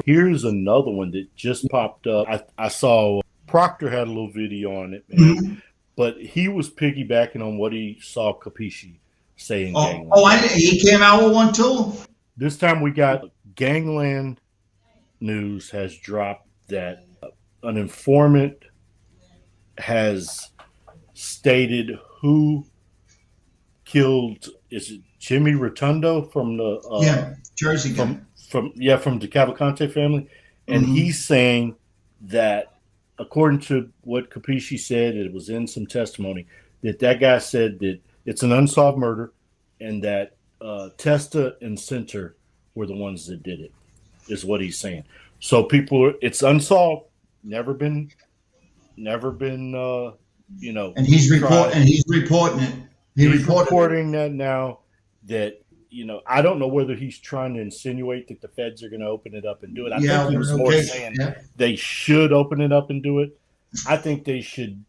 Here's another one that just popped up. I saw Proctor had a little video on it, man, Mm-hmm. but he was piggybacking on what he saw Capeci say in Oh, Gangland. he came out with one too. This time we got Gangland news has dropped that an informant has stated who killed, is it Jimmy Rotondo from the Jersey guy. from the Cavalcante family, and Mm-hmm. he's saying that according to what Capeci said, it was in some testimony that guy said that it's an unsolved murder, and that Testa and Center were the ones that did it. Is what he's saying. So it's unsolved, never been. And he's reporting it. He's reporting that now. That I don't know whether he's trying to insinuate that the feds are going to open it up and do it. I think he was more saying they should open it up and do it. I think they should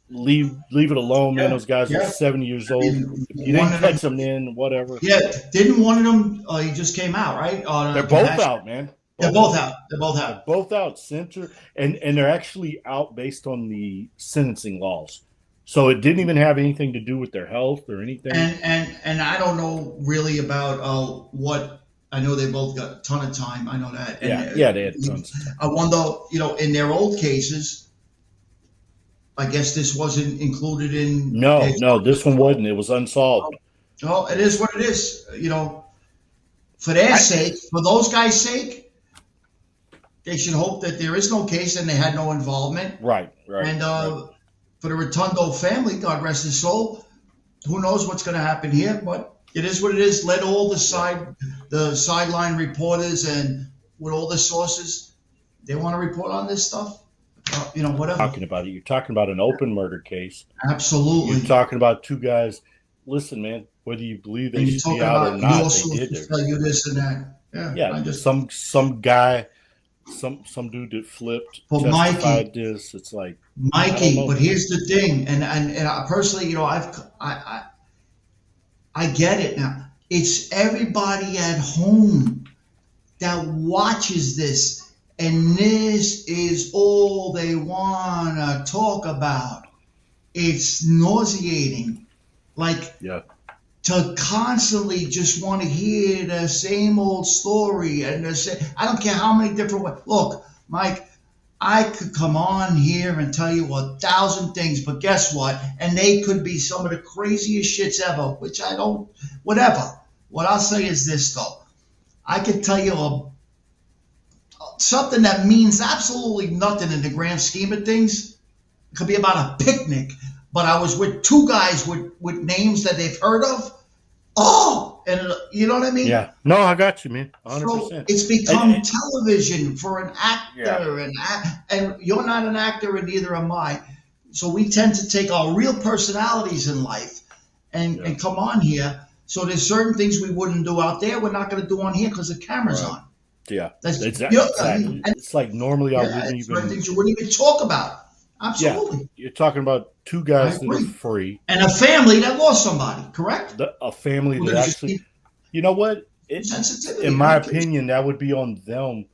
leave it alone, man. Those guys are 70 years old. If you didn't catch them in, whatever. Yeah, didn't one of them? He just came out, right? They're both out, man. They're both out. Center, and they're actually out based on the sentencing laws. So it didn't even have anything to do with their health or anything. And I don't know really about what. I know they both got a ton of time. I know that. They had tons of time. I wonder, in their old cases, I guess this wasn't included in. No, this one wasn't. It was unsolved. Well, it is what it is. For their sake, for those guys' sake, they should hope that there is no case and they had no involvement. Right. And for the Rotondo family, God rest his soul, who knows what's going to happen here? But it is what it is. Let all the sideline reporters and with all the sources, they want to report on this stuff. Whatever. You're talking about an open murder case. Absolutely. You're talking about two guys. Listen, man, whether you believe they should be out or not, they did it. Tell you this and that. Yeah. Some guy, some dude that flipped, testified this. It's like Mikey. But here's the thing, and I personally, I get it now. It's everybody at home that watches this, and this is all they want to talk about. It's nauseating. To constantly just want to hear the same old story and I don't care how many different ways. Look, Mike, I could come on here and tell you 1,000 things, but guess what? And they could be some of the craziest shits ever, which I don't, whatever. What I'll say is this, though. I could tell you something that means absolutely nothing in the grand scheme of things. It could be about a picnic. But I was with two guys with names that they've heard of. Oh, and you know what I mean? Yeah. No, I got you, man. 100%. So it's become television for an actor, and you're not an actor, and neither am I. So we tend to take our real personalities in life and come on here. So there's certain things we wouldn't do out there. We're not going to do on here because the camera's on. Yeah. That's exactly. It's like normally I wouldn't even. Certain things you wouldn't even talk about. Absolutely. Yeah. You're talking about two guys that are free. And a family that lost somebody, correct? A family that actually, you know what? In my opinion, that would be on them.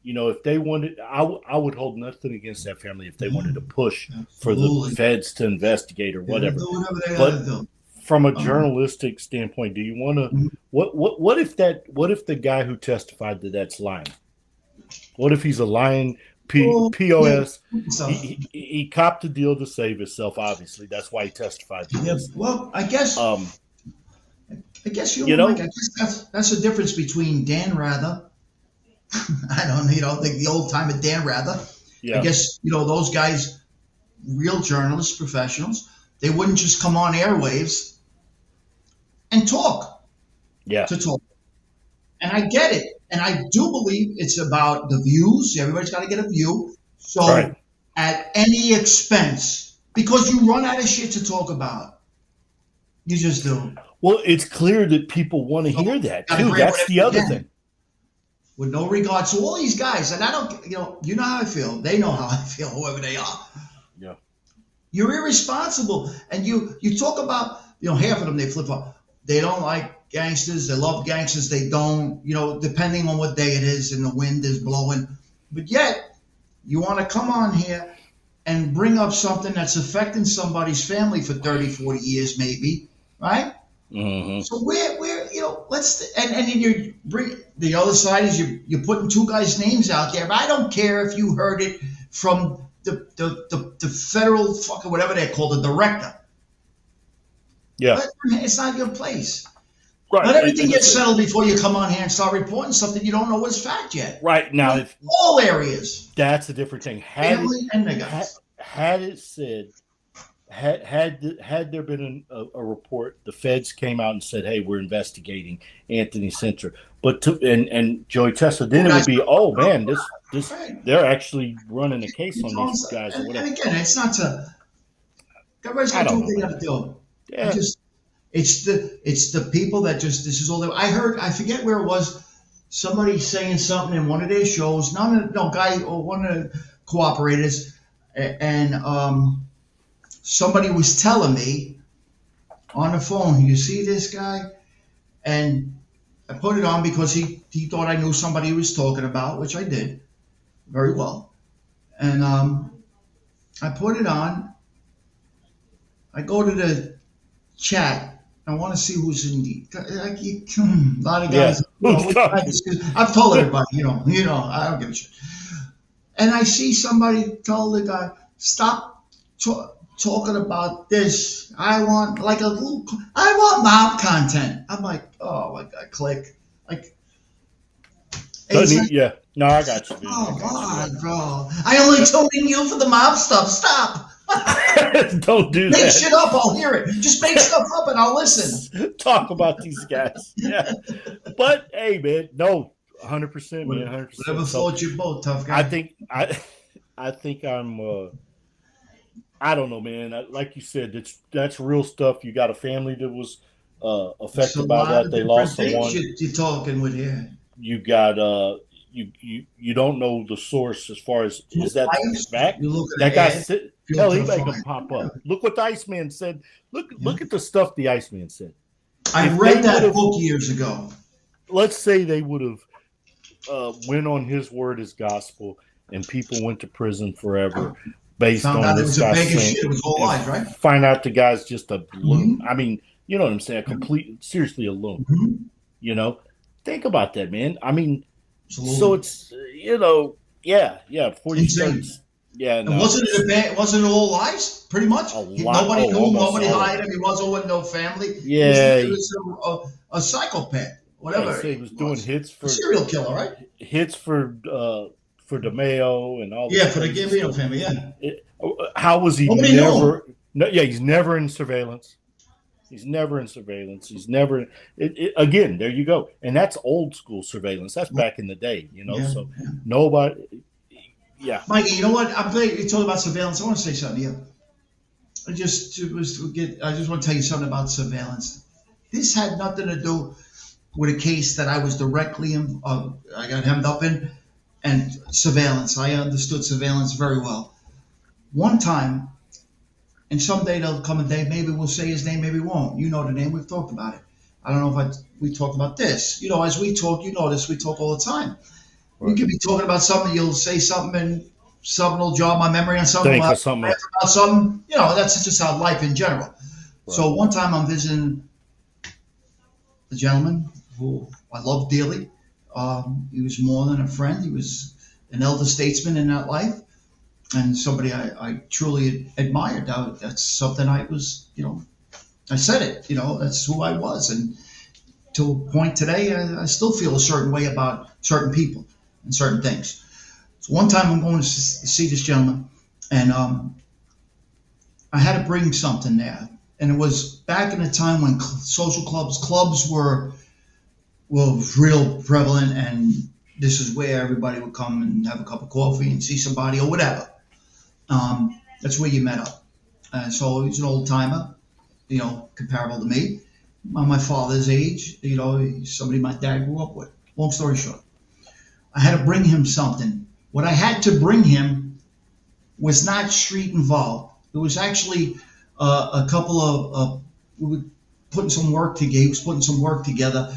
If they wanted, I would hold nothing against that family if they wanted to push for the feds to investigate or whatever. But from a journalistic standpoint, do you want to, what if the guy who testified that's lying? What if he's a lying POS? He copped the deal to save himself. Obviously, that's why he testified. Well, I guess you're right. I guess that's the difference between Dan Rather. I don't, like the old time of Dan Rather. Yeah. I guess those guys, real journalists, professionals. They wouldn't just come on airwaves and talk. Yeah. To talk. And I get it. And I do believe it's about the views. Everybody's got to get a view. So at any expense, because you run out of shit to talk about. You just do. Well, it's clear that people want to hear that, too. That's the other thing. With no regard to all these guys. And I don't, you know how I feel. They know how I feel, whoever they are. Yeah. You're irresponsible. And you talk about, half of them, they flip up. They don't like gangsters. They love gangsters. They don't, depending on what day it is and the wind is blowing. But yet, you want to come on here and bring up something that's affecting somebody's family for 30, 40 years, maybe, right? Mm-hmm. So we're and then you bring the other side is you're putting two guys' names out there. But I don't care if you heard it from the federal fucking whatever they're called, the director. Yeah, but it's not your place. Right. Let everything get settled before you come on here and start reporting something you don't know what's fact yet. Right now, if all areas. That's a different thing. Had it said. Had there been a report, the feds came out and said, "Hey, we're investigating Anthony Sintra," and Joey Testa, then it would be, "Oh man, this right. They're actually running a case on these guys." And again, it's not to. Everybody's got to do what they got to do. Yeah. It's the people that just this is all. I heard. I forget where it was. Somebody saying something in one of their shows. One of the cooperators, and somebody was telling me on the phone, "You see this guy?" And I put it on because he thought I knew somebody he was talking about, which I did very well. And I put it on. I go to the chat. I want to see who's in the a lot of guys. Yeah. I've told everybody, I don't give a shit. And I see somebody tell the guy, "Stop talking about this. I want mob content." I'm like, oh my God, click. Like, yeah. No, I got you. Oh God, bro. I only tuned in you for the mob stuff. Stop. Don't do that. Make shit up, I'll hear it. Just make stuff up and I'll listen. Talk about these guys. Yeah. But hey, man, no, 100%, man, 100%. Whatever floats your boat, tough guy. I think I'm I don't know, man. Like you said, that's real stuff. You got a family that was affected by that. They lost someone. You're talking with here. You got you don't know the source as far as is that fact. That guy said, hell, he make him pop up. Look what the Iceman said. Look at the stuff the Iceman said. I read that book years ago. Let's say they would have went on his word as gospel, and people went to prison forever based on this guy saying it was all lies, right? Find out the guy's just a loon. Mm-hmm. I mean, you know what I'm saying? Seriously a loon. Mm-hmm. Think about that, man. I mean, so it's yeah. 40 states. Yeah, no. Wasn't it all lies? Pretty much. Nobody knew him. Nobody hired him. He wasn't with no family. Yeah, he was a psychopath. Whatever. He was doing hits for a serial killer, right? Hits for DeMeo and all. Yeah, for the Gambino family. Yeah. How was he never? No, yeah, he's never in surveillance. He's never in surveillance. He's never. Again, there you go. And that's old school surveillance. That's back in the day, So nobody. Yeah, Mikey. You know what? I'm glad you told about surveillance. I want to say something. Yeah, I just want to tell you something about surveillance. This had nothing to do with a case that I was directly I got hemmed up in, and surveillance. I understood surveillance very well. One time, and someday there'll come a day, maybe we'll say his name, maybe we won't. You know the name. We've talked about it. I don't know if we talked about this. As we talk, this. We talk all the time. We could be talking about something. You'll say something, and something will jog my memory on something. Think of something. About something. That's just how life in general. Right. So one time I'm visiting a gentleman who I love dearly. He was more than a friend. He was an elder statesman in that life, and somebody I truly admired. That's something I was. I said it. That's who I was, and to a point today, I still feel a certain way about certain people and certain things. So one time I'm going to see this gentleman, and I had to bring something there. And it was back in the time when social clubs were real prevalent, and this is where everybody would come and have a cup of coffee and see somebody or whatever. That's where you met up. So he's an old timer, comparable to me. My father's age, somebody my dad grew up with. Long story short, I had to bring him something. What I had to bring him was not street involved. It was actually a couple of putting some work together. He was putting some work together,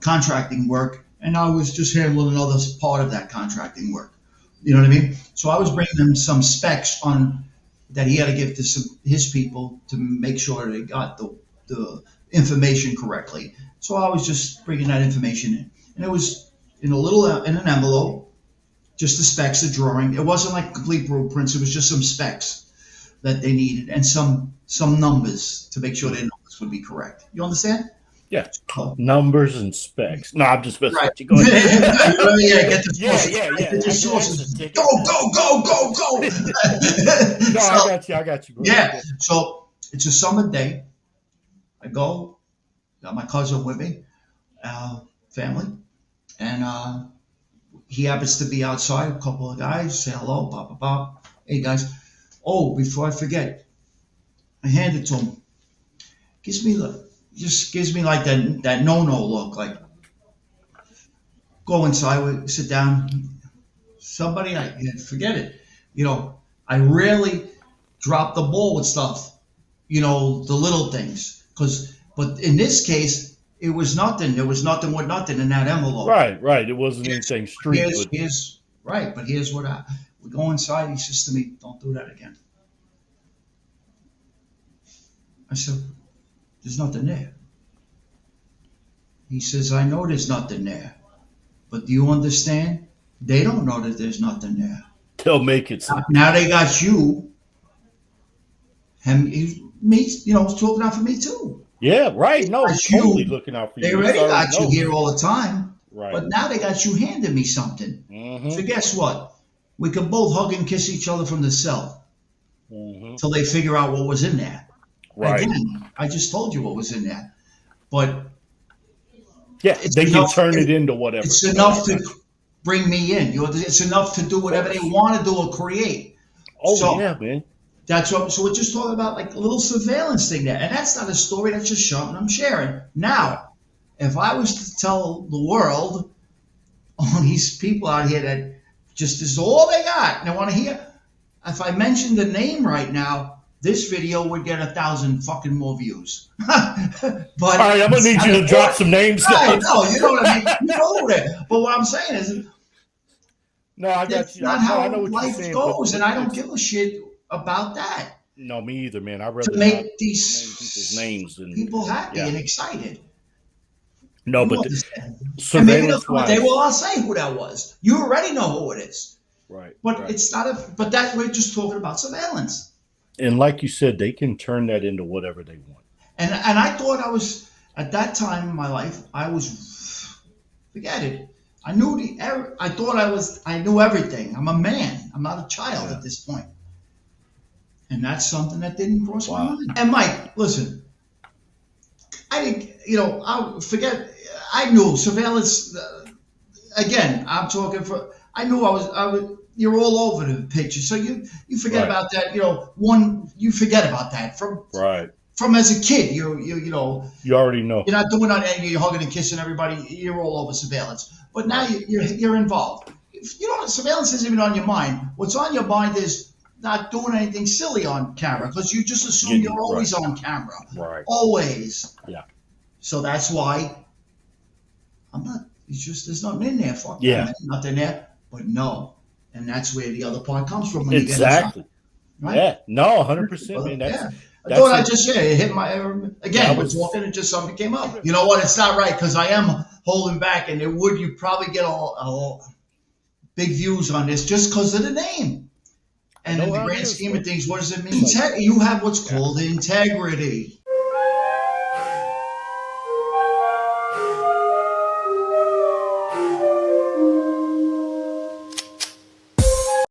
contracting work, and I was just handling another part of that contracting work. You know what I mean? So I was bringing him some specs on that he had to give to his people to make sure they got the information correctly. So I was just bringing that information in, and it was in an envelope, just the specs, the drawing. It wasn't like complete blueprints. It was just some specs that they needed and some numbers to make sure their numbers would be correct. You understand? Yeah. Numbers and specs. No, I'm just messing with you. Go ahead. Get the sources. Yeah. Get the sources. Go. No, I got you. Bro. Yeah. So it's a summer day. I go, got my cousin with me, family, and he happens to be outside. A couple of guys say hello, blah, blah, blah. Hey, guys. Oh, before I forget, I hand it to him. Gives me like that no look. Like, go inside, sit down. Somebody, forget it. You know, I rarely drop the ball with stuff. You know, the little things. But in this case, it was nothing. There was nothing with nothing in that envelope. Right. It wasn't anything street. But here's what we go inside. He says to me, "Don't do that again." I said, "There's nothing there." He says, "I know there's nothing there, but do you understand? They don't know that there's nothing there. They'll make it. Now they got you, and me, looking out for me too." Yeah, right. No, totally looking out for you. They already got you here all the time. Right. But now they got you handing me something. Mm-hmm. So guess what? We could both hug and kiss each other from the cell till they figure out what was in there. Right. Again, I just told you what was in there. But they can turn it into whatever. It's enough to bring me in. It's enough to do whatever they want to do or create. Yeah, man. That's what. So we're just talking about like a little surveillance thing there, and that's not a story. That's just something I'm sharing. Now, if I was to tell the world, all these people out here that just this is all they got, and they want to hear. If I mentioned the name right now, this video would get 1,000 fucking more views. But all right, I'm gonna need you to drop some names. Right, no, you know what I mean. You know that. But what I'm saying is, no, I got that's you. not I how know what life you're saying, goes, and I don't give a shit about that. No, me either, man. I'd rather to make these people's names and people happy and excited. No, you but surveillance they will all say who that was. You already know who it is. Right. But it's not but that we're just talking about surveillance. And like you said, they can turn that into whatever they want. And I thought I was at that time in my life, forget it. I knew I knew everything. I'm a man. I'm not a child at this point. And that's something that didn't cross my mind. And Mike, listen, I think, I knew surveillance, again, I'm talking I knew I was, you're all over the picture. So you forget about that, you forget about that from as a kid, you already know. You're not doing anything, you're hugging and kissing everybody, you're all over surveillance. But now you're involved. Surveillance isn't even on your mind. What's on your mind is not doing anything silly on camera because you just assume you're always on camera. Right. Always. Yeah. So that's why I'm not, it's just, there's nothing in there. Fuck that, nothing there. But no. And that's where the other part comes from. When exactly. You get right? Yeah. No, 100%. Man, I thought I just, it hit my, again, I was walking and just something came up. You know what? It's not right because I am holding back and you probably get all big views on this just because of the name. And in the grand scheme of things, what does it mean? You have what's called integrity.